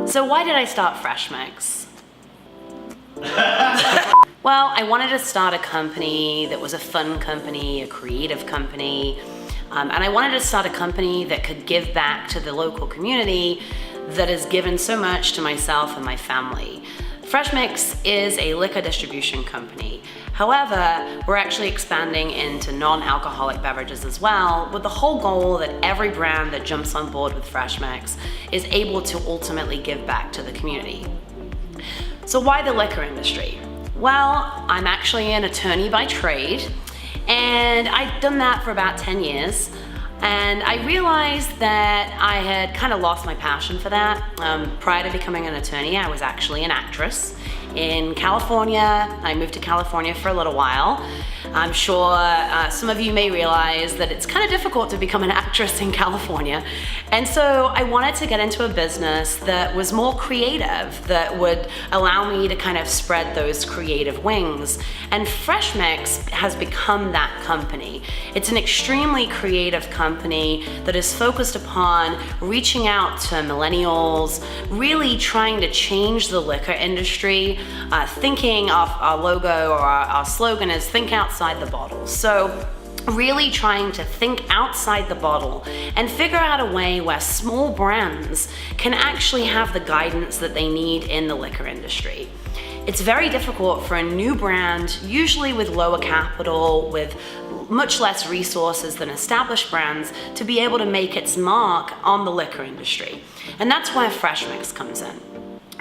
So why did I start Fresh Mix? Well, I wanted to start a company that was a fun company, a creative company, and I wanted to start a company that could give back to the local community that has given so much to myself and my family. Fresh Mix is a liquor distribution company. However, we're actually expanding into non-alcoholic beverages as well, with the whole goal that every brand that jumps on board with Fresh Mix is able to ultimately give back to the community. So why the liquor industry? Well, I'm actually an attorney by trade, and I'd done that for about 10 years. And I realized that I had kind of lost my passion for that. Prior to becoming an attorney, I was actually an actress in California. I moved to California for a little while. I'm sure some of you may realize that it's kind of difficult to become an actress in California. And so I wanted to get into a business that was more creative, that would allow me to kind of spread those creative wings. And Fresh Mix has become that company. It's an extremely creative company that is focused upon reaching out to millennials, really trying to change the liquor industry. Thinking of our logo or our slogan is think outside the bottle. So really trying to think outside the bottle and figure out a way where small brands can actually have the guidance that they need in the liquor industry. It's very difficult for a new brand, usually with lower capital, with much less resources than established brands, to be able to make its mark on the liquor industry. And that's where Fresh Mix comes in.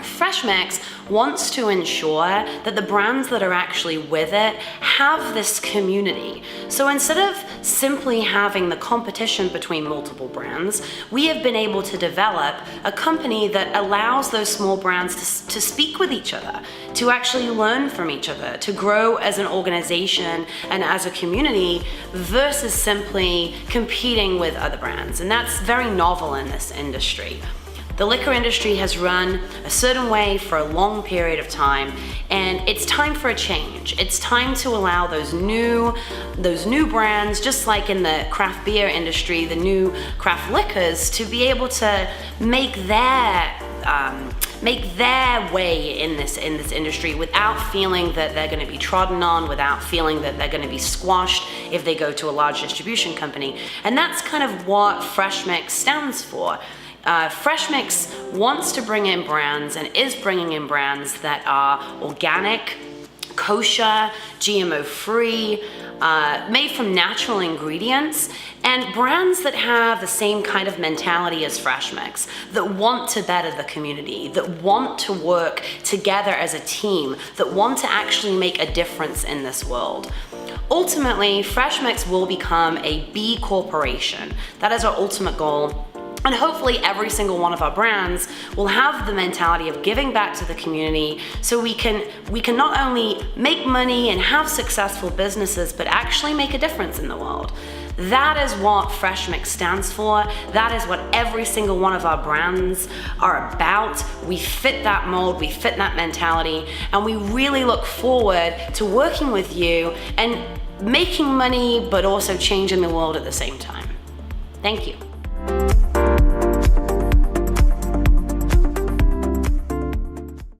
Fresh Mix wants to ensure that the brands that are actually with it have this community. So instead of simply having the competition between multiple brands, we have been able to develop a company that allows those small brands to speak with each other, to actually learn from each other, to grow as an organization and as a community versus simply competing with other brands. And that's very novel in this industry. The liquor industry has run a certain way for a long period of time, and it's time for a change. It's time to allow those new brands, just like in the craft beer industry, the new craft liquors, to be able to make their way in this industry without feeling that they're going to be trodden on, without feeling that they're going to be squashed if they go to a large distribution company. And that's kind of what Fresh Mix stands for. Fresh Mix wants to bring in brands and is bringing in brands that are organic, kosher, GMO-free, made from natural ingredients, and brands that have the same kind of mentality as Fresh Mix, that want to better the community, that want to work together as a team, that want to actually make a difference in this world. Ultimately, Fresh Mix will become a B Corporation. That is our ultimate goal. And hopefully every single one of our brands will have the mentality of giving back to the community, so we can not only make money and have successful businesses, but actually make a difference in the world. That is what Fresh Mix stands for. That is what every single one of our brands are about. We fit that mold, we fit that mentality, and we really look forward to working with you and making money, but also changing the world at the same time. Thank you.